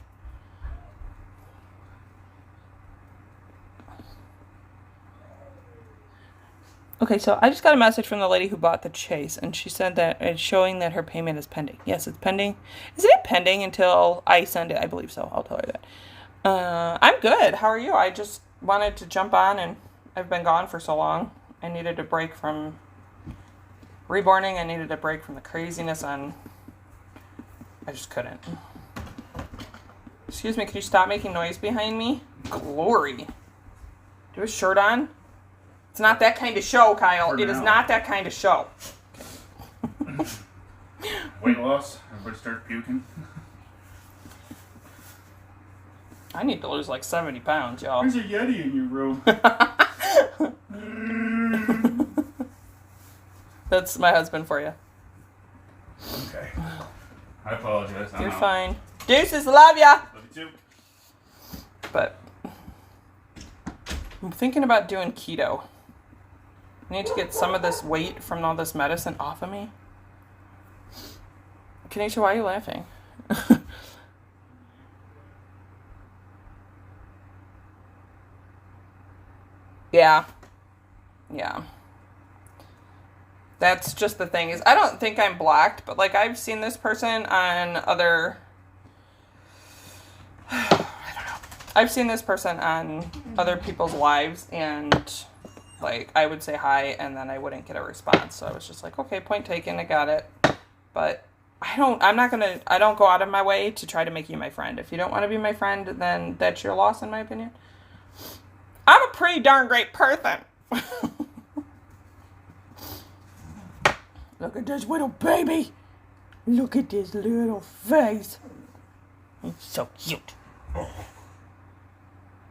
Okay, so I just got a message from the lady who bought the Chase, and she said that it's showing that her payment is pending. Yes, it's pending. Isn't it pending until I send it? I believe so. I'll tell her that. I'm good. How are you? I just wanted to jump on, and I've been gone for so long. I needed a break from reborning. I needed a break from the craziness on... I just couldn't. Excuse me, could you stop making noise behind me? Glory. Do you have a shirt on? It's not that kind of show, Kyle. It is not that kind of show. Weight loss? Everybody start puking? I need to lose like 70 pounds, y'all. There's a Yeti in your room. That's my husband for you. Okay. I apologize. You're fine. Deuces, love ya! Love you too. But I'm thinking about doing keto. I need to get some of this weight from all this medicine off of me. Kanisha, why are you laughing? Yeah. That's just the thing is, I don't think I'm blocked, but like I've seen this person on other... I don't know. I've seen this person on other people's lives, and like I would say hi and then I wouldn't get a response. So I was just like, okay, point taken, I got it. But I don't go out of my way to try to make you my friend. If you don't want to be my friend, then that's your loss in my opinion. I'm a pretty darn great person. Look at this little baby. Look at this little face. It's so cute.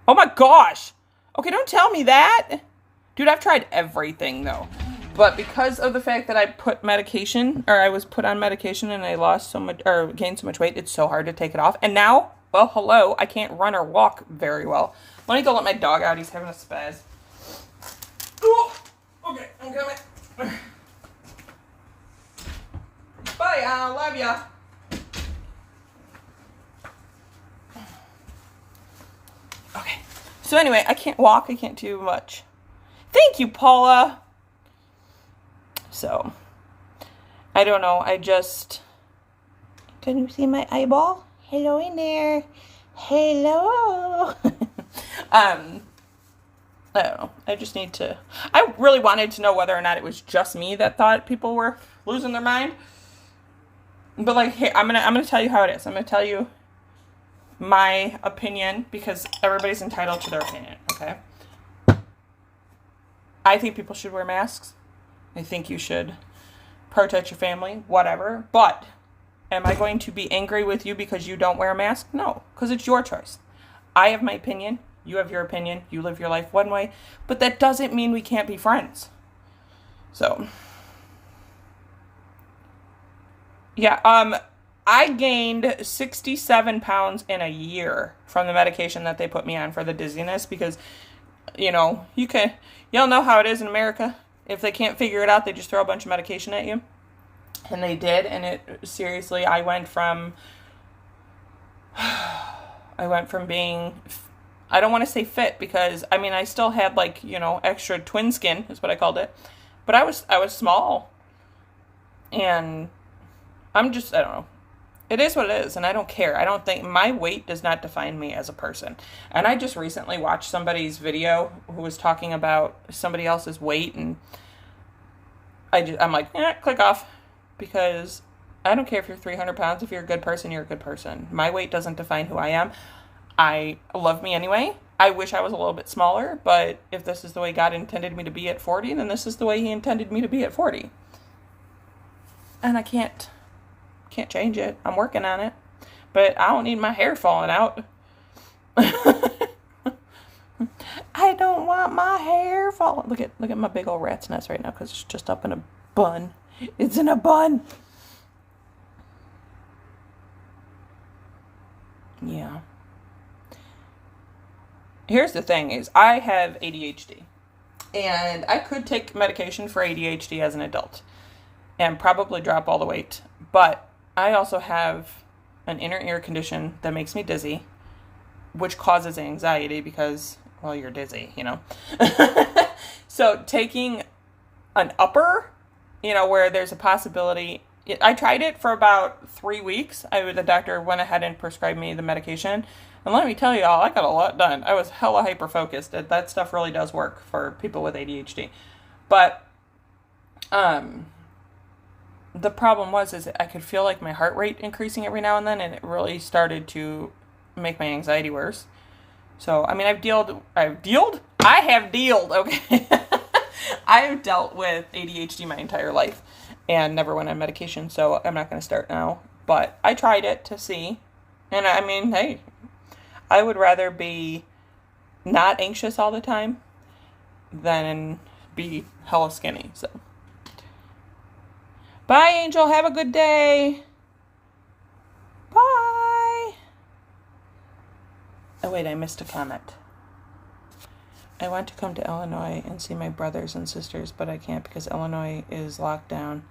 Oh my gosh. Okay, don't tell me that. Dude, I've tried everything though. But because of the fact that I was put on medication and I lost so much, or gained so much weight, it's so hard to take it off. And now, well, hello, I can't run or walk very well. Let me go let my dog out. He's having a spaz. Ooh, okay, I'm coming. Bye, I love ya. Okay. So anyway, I can't walk. I can't do much. Thank you, Paula. So, I don't know. Can you see my eyeball? Hello in there. Hello. I don't know. I just need to... I really wanted to know whether or not it was just me that thought people were losing their mind. But like, hey, I'm gonna tell you how it is. I'm gonna tell you my opinion because everybody's entitled to their opinion, okay? I think people should wear masks. I think you should protect your family, whatever. But am I going to be angry with you because you don't wear a mask? No, because it's your choice. I have my opinion. You have your opinion. You live your life one way. But that doesn't mean we can't be friends. So, yeah, I gained 67 pounds in a year from the medication that they put me on for the dizziness because, y'all know how it is in America. If they can't figure it out, they just throw a bunch of medication at you. And they did, and seriously, I went from being, I don't want to say fit because, I still had extra twin skin is what I called it. But I was small. And I don't know. It is what it is, and I don't care. I don't think my weight does not define me as a person. And I just recently watched somebody's video who was talking about somebody else's weight, and I'm like, click off, because I don't care if you're 300 pounds. If you're a good person, you're a good person. My weight doesn't define who I am. I love me anyway. I wish I was a little bit smaller, but if this is the way God intended me to be at 40, then this is the way he intended me to be at 40. And I can't change it. I'm working on it. But I don't need my hair falling out. I don't want my hair falling. Look at my big old rat's nest right now, because it's just up in a bun. It's in a bun. Yeah. Here's the thing is, I have ADHD. And I could take medication for ADHD as an adult and probably drop all the weight. But I also have an inner ear condition that makes me dizzy, which causes anxiety because, well, you're dizzy, you know. So taking an upper, you know, where there's a possibility. I tried it for about 3 weeks. The doctor went ahead and prescribed me the medication. And let me tell you all, I got a lot done. I was hella hyper-focused. That stuff really does work for people with ADHD. But the problem is I could feel like my heart rate increasing every now and then, and it really started to make my anxiety worse. So, I mean, I have dealt, okay? I have dealt with ADHD my entire life and never went on medication, so I'm not going to start now. But I tried it to see, and I mean, hey, I would rather be not anxious all the time than be hella skinny, so. Bye, Angel. Have a good day. Bye. Oh, wait, I missed a comment. I want to come to Illinois and see my brothers and sisters, but I can't because Illinois is locked down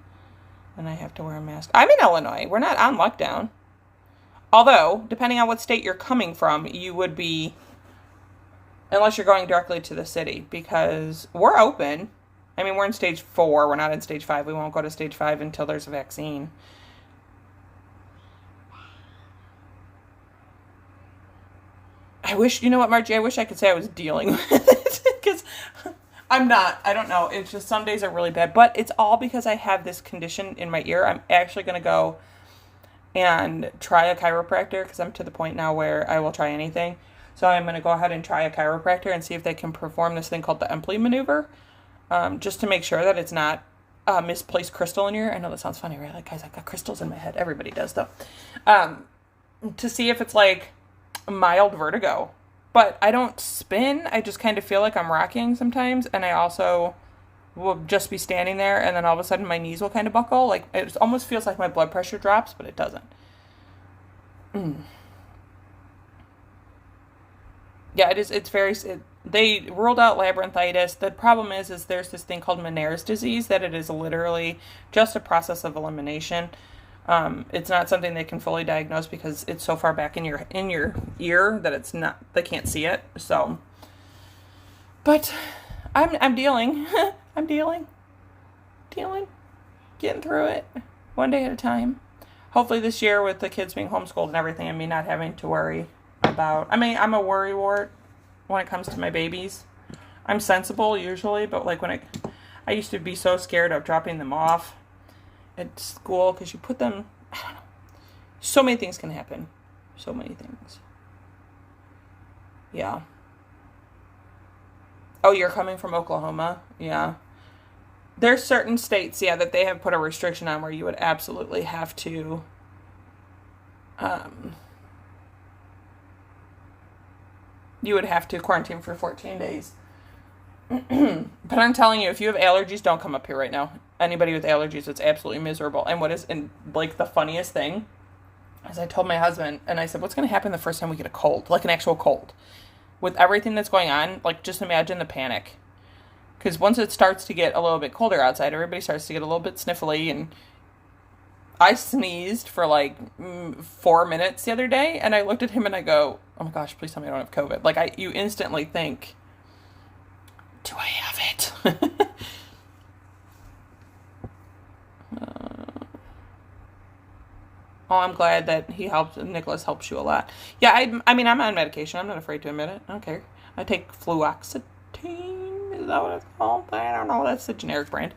and I have to wear a mask. I'm in Illinois. We're not on lockdown. Although, depending on what state you're coming from, you would be, unless you're going directly to the city, because we're open. I mean, we're in stage 4. We're not in stage 5. We won't go to stage 5 until there's a vaccine. I wish, you know what, Margie? I wish I could say I was dealing with it. Because I'm not. I don't know. It's just some days are really bad. But it's all because I have this condition in my ear. I'm actually going to go and try a chiropractor, because I'm to the point now where I will try anything. So I'm going to go ahead and try a chiropractor and see if they can perform this thing called the Empley maneuver. Just to make sure that it's not a misplaced crystal in your ear. I know that sounds funny, right? Like, guys, I've got crystals in my head. Everybody does, though. To see if it's like mild vertigo. But I don't spin. I just kind of feel like I'm rocking sometimes. And I also will just be standing there, and then all of a sudden my knees will kind of buckle. Like, it almost feels like my blood pressure drops, but it doesn't. Yeah, it is. It's very... They ruled out labyrinthitis. The problem is there's this thing called Meniere's disease, that it is literally just a process of elimination. It's not something they can fully diagnose because it's so far back in your ear that it's not, they can't see it. So, but I'm dealing. I'm dealing, getting through it one day at a time. Hopefully this year, with the kids being homeschooled and everything, and me not having to worry about, I mean, I'm a worrywart when it comes to my babies. I'm sensible usually, but like I used to be so scared of dropping them off at school, because you put them, I don't know, so many things can happen. So many things. Yeah. Oh, you're coming from Oklahoma? Yeah. There's certain states, yeah, that they have put a restriction on where you would absolutely have to, you would have to quarantine for 14 days. But I'm telling you, if you have allergies, don't come up here right now. Anybody with allergies, it's absolutely miserable. And what is, and like the funniest thing, is I told my husband, and I said, what's going to happen the first time we get a cold? Like an actual cold. With everything that's going on, like just imagine the panic. Because once it starts to get a little bit colder outside, everybody starts to get a little bit sniffly. And I sneezed for like 4 minutes the other day, and I looked at him and I go, oh my gosh, please tell me I don't have COVID. Like, you instantly think, do I have it? Oh, I'm glad that Nicholas helps you a lot. Yeah, I mean, I'm on medication. I'm not afraid to admit it. I don't care. I take fluoxetine. Is that what it's called? I don't know. That's the generic brand.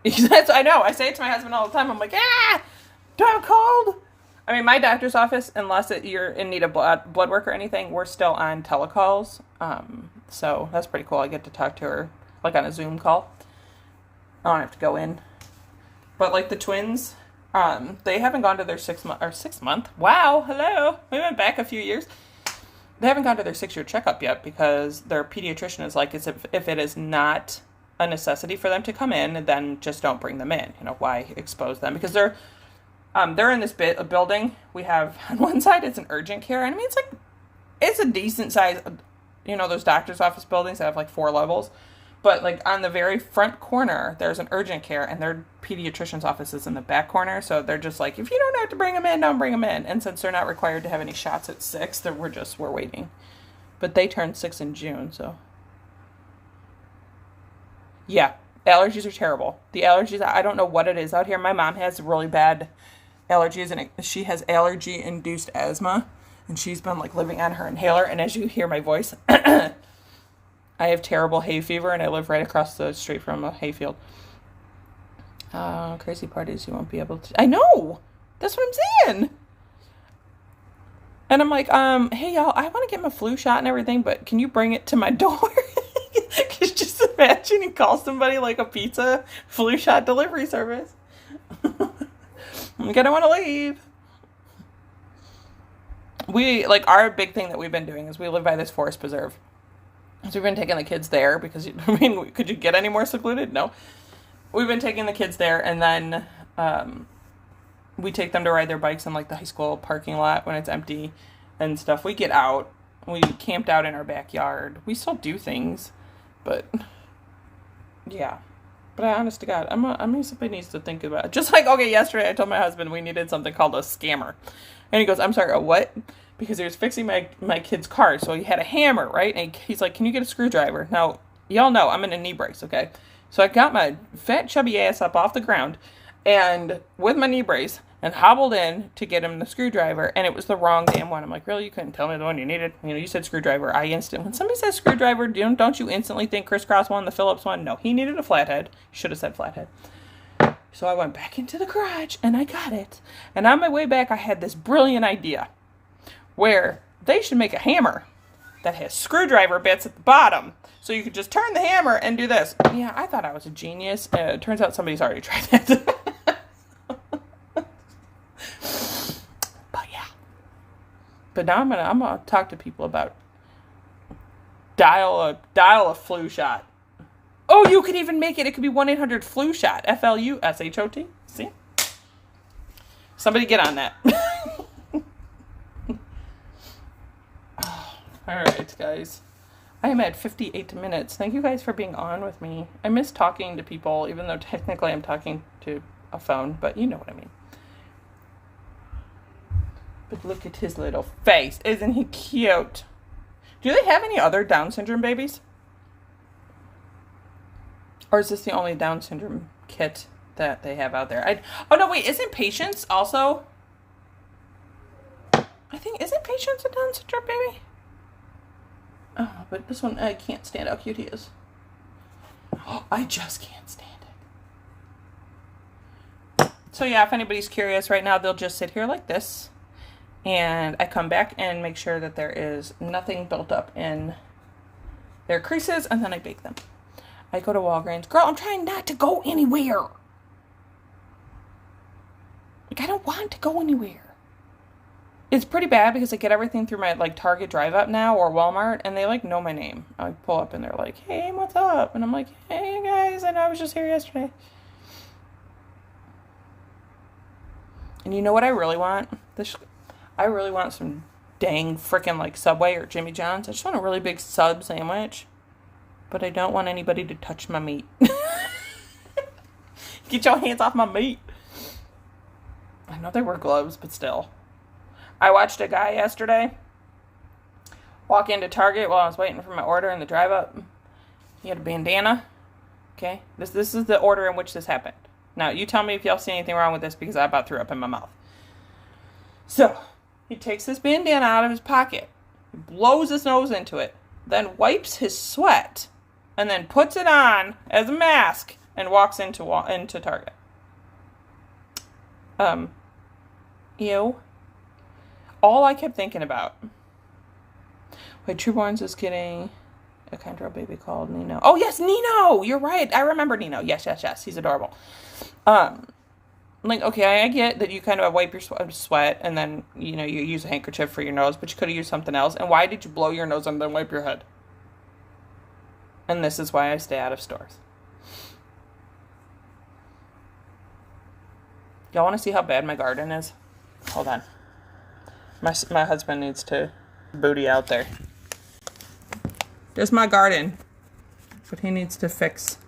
I know. I say it to my husband all the time. I'm like, do I have a cold? I mean, my doctor's office, unless you're in need of blood work or anything, we're still on telecalls. So that's pretty cool. I get to talk to her like on a Zoom call. I don't have to go in. But like the twins, they haven't gone to their 6 month. Wow, hello. We went back a few years. They haven't gone to their 6-year checkup yet because their pediatrician is like, if it is not a necessity for them to come in, then just don't bring them in. Why expose them? Because they're in this building. We have on one side it's an urgent care, and I mean it's a decent size. Those doctor's office buildings that have like 4 levels. But, like, on the very front corner, there's an urgent care, and their pediatrician's office is in the back corner. So they're just like, if you don't have to bring them in, don't bring them in. And since they're not required to have any shots at 6, we're waiting. But they turned 6 in June, so. Yeah, allergies are terrible. The allergies, I don't know what it is out here. My mom has really bad allergies, and she has allergy-induced asthma. And she's been, like, living on her inhaler. And as you hear my voice... I have terrible hay fever, and I live right across the street from a hayfield. Crazy part is you won't be able to... I know! That's what I'm saying! And I'm like, hey, y'all, I want to get my flu shot and everything, but can you bring it to my door? Because just imagine you call somebody like a pizza flu shot delivery service. I'm like, I don't want to leave. Our big thing that we've been doing is we live by this forest preserve. So we've been taking the kids there because, could you get any more secluded? No. We've been taking the kids there, and then we take them to ride their bikes in, like, the high school parking lot when it's empty and stuff. We get out. We camped out in our backyard. We still do things, but, yeah. But honest to God, I mean, somebody needs to think about it. Just like, okay, yesterday I told my husband we needed something called a scammer. And he goes, I'm sorry, a what? Because he was fixing my kid's car, so he had a hammer, right? And he's like, can you get a screwdriver? Now, y'all know I'm in a knee brace, okay? So I got my fat, chubby ass up off the ground, and with my knee brace, and hobbled in to get him the screwdriver, and it was the wrong damn one. I'm like, really? You couldn't tell me the one you needed? You said screwdriver. When somebody says screwdriver, don't you instantly think crisscross one, the Phillips one? No, he needed a flathead. Should have said flathead. So I went back into the garage, and I got it. And on my way back, I had this brilliant idea where they should make a hammer that has screwdriver bits at the bottom. So you could just turn the hammer and do this. Yeah, I thought I was a genius. It turns out somebody's already tried that. But yeah. But now I'm gonna talk to people about dial a flu shot. Oh, you could even make it. It could be 1-800-FLU-SHOT. FLUSHOT. See? Somebody get on that. All right, guys. I am at 58 minutes. Thank you guys for being on with me. I miss talking to people, even though technically I'm talking to a phone, but you know what I mean. But look at his little face. Isn't he cute? Do they have any other Down syndrome babies? Or is this the only Down syndrome kit that they have out there? Oh, no, wait. Isn't Patience also... Isn't Patience a Down syndrome baby? Oh, but this one, I can't stand how cute he is. Oh, I just can't stand it. So yeah, if anybody's curious right now, they'll just sit here like this. And I come back and make sure that there is nothing built up in their creases, and then I bake them. I go to Walgreens. Girl, I'm trying not to go anywhere. Like, I don't want to go anywhere. It's pretty bad because I get everything through my, like, Target Drive Up now or Walmart, and they, like, know my name. I pull up and they're like, hey, what's up? And I'm like, hey, guys, I know I was just here yesterday. And you know what I really want? I really want some dang frickin' like Subway or Jimmy John's. I just want a really big sub sandwich. But I don't want anybody to touch my meat. Get your hands off my meat. I know they wear gloves, but still. I watched a guy yesterday walk into Target while I was waiting for my order in the drive-up. He had a bandana. Okay. This is the order in which this happened. Now, you tell me if y'all see anything wrong with this because I about threw up in my mouth. So, he takes his bandana out of his pocket, blows his nose into it, then wipes his sweat, and then puts it on as a mask and walks into Target. Ew. All I kept thinking about. Wait, Trueborns is getting a Chondro baby called Nino. Oh, yes, Nino! You're right. I remember Nino. Yes. He's adorable. Like, okay, I get that you kind of wipe your sweat and then, you know, you use a handkerchief for your nose, but you could have used something else. And why did you blow your nose and then wipe your head? And this is why I stay out of stores. Y'all want to see how bad my garden is? Hold on. My husband needs to booty out there. There's my garden. But he needs to fix.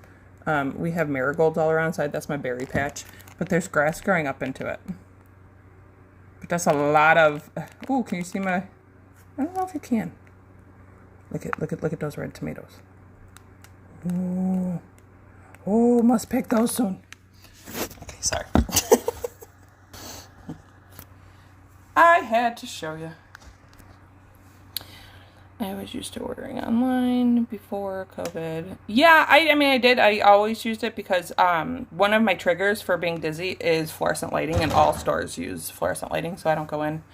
We have marigolds all around inside. That's my berry patch. But there's grass growing up into it. But that's a lot of... Ooh, can you see my... I don't know if you can. Look at those red tomatoes. Ooh. Oh, must pick those soon. Okay, sorry. I had to show you. I was used to ordering online before COVID. Yeah, I mean, I did. I always used it because one of my triggers for being dizzy is fluorescent lighting, and all stores use fluorescent lighting, so I don't go in.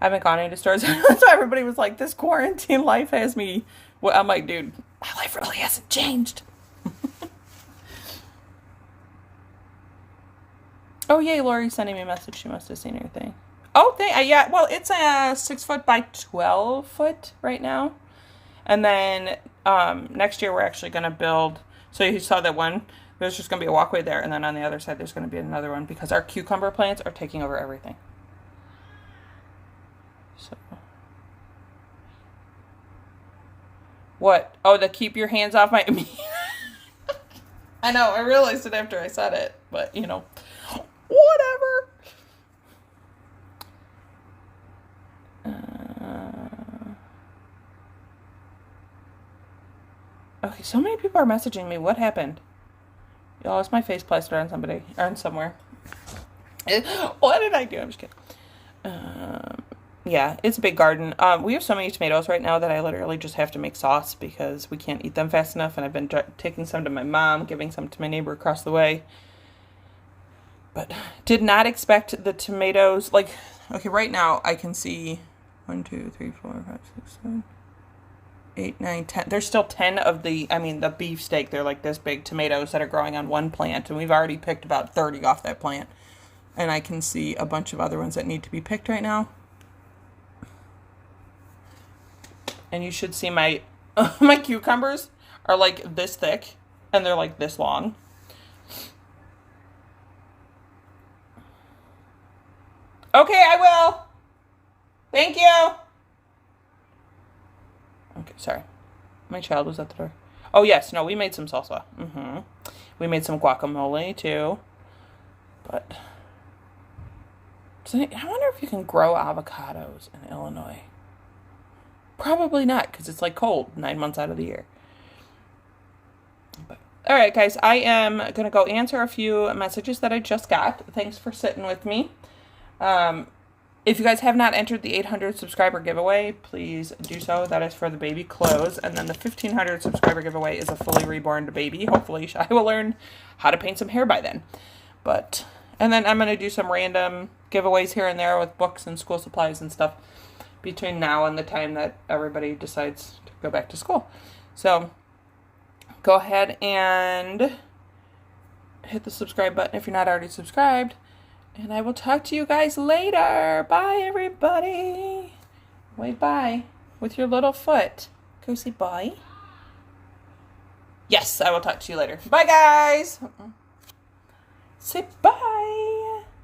I haven't gone into stores. So everybody was like, this quarantine life has me... Well, I'm like, dude, my life really hasn't changed. Oh, yay, Lori's sending me a message. She must have seen your thing. Oh, yeah, well, it's a 6 foot by 12 foot right now. And then next year we're actually going to build, so you saw that one, there's just going to be a walkway there. And then on the other side, there's going to be another one because our cucumber plants are taking over everything. So. What? Oh, to keep your hands off my... I know, I realized it after I said it, but, you know, whatever. Okay, so many people are messaging me. What happened? Y'all, is my face plastered on somebody? Or on somewhere? What did I do? I'm just kidding. Yeah, it's a big garden. We have so many tomatoes right now that I literally just have to make sauce because we can't eat them fast enough. And I've been taking some to my mom, giving some to my neighbor across the way. But did not expect the tomatoes. Like, okay, right now I can see 1, 2, 3, 4, 5, 6, 7, 8, 9, 10. There's still 10 of the beefsteak. They're like this big tomatoes that are growing on one plant. And we've already picked about 30 off that plant. And I can see a bunch of other ones that need to be picked right now. And you should see my my cucumbers are like this thick and they're like this long. Okay, I will. Thank you. Okay, sorry. My child was at the door. Oh, yes. No, we made some salsa. We made some guacamole, too. But I wonder if you can grow avocados in Illinois. Probably not, because it's like cold 9 months out of the year. But, all right, guys, I am going to go answer a few messages that I just got. Thanks for sitting with me. If you guys have not entered the 800 subscriber giveaway, please do so. That is for the baby clothes. And then the 1500 subscriber giveaway is a fully reborn baby. Hopefully, I will learn how to paint some hair by then. And then I'm going to do some random giveaways here and there with books and school supplies and stuff between now and the time that everybody decides to go back to school. So go ahead and hit the subscribe button if you're not already subscribed. And I will talk to you guys later. Bye, everybody. Wave bye with your little foot. Go say bye. Yes, I will talk to you later. Bye, guys. Say bye.